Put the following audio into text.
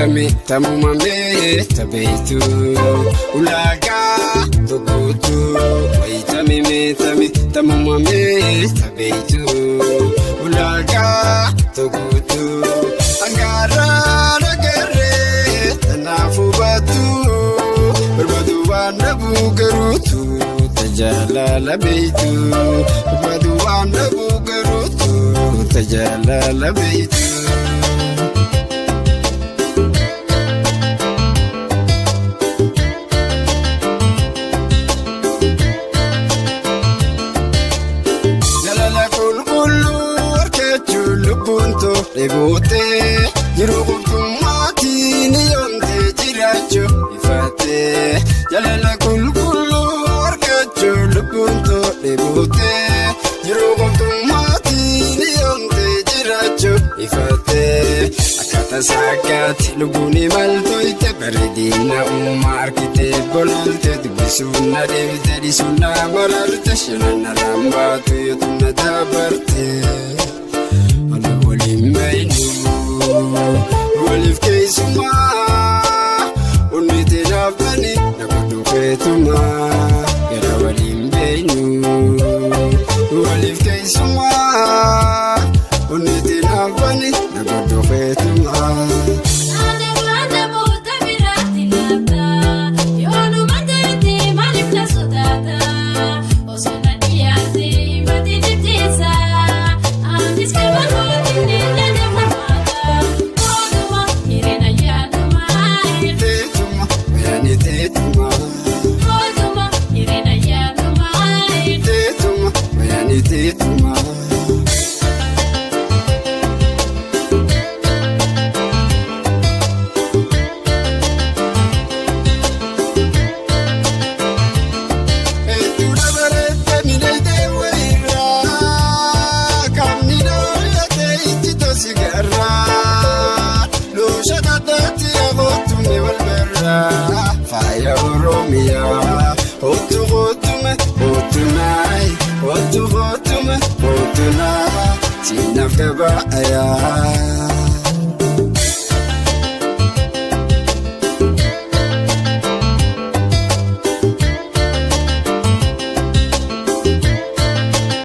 tami tamumame tabetu ulaga togutu waitami me tami tamumame tabetu ulaga togutu angara nagare tanafubatu berbadu wanabu gerutu tajalala beitu berbadu wanabu gerutu tajalala beitu Ebote jirukumati niyonte jiracho ifate jalala kulkulu arkacho lukunto ebote jirukumati niyonte jiracho ifate akata sakat luguni malto ite beredina umarkite bololte dubisuna devite disuna mararte shilana rambatu yutuna dabarte Walif keisuma unite nafani nakudu ketuma yara walimbeinu Walif keisuma unite nafani nakudu ketuma Fire Romeo, Otu Rotume, Otunai, Otu Rotume, Otunai, Tina Febaya.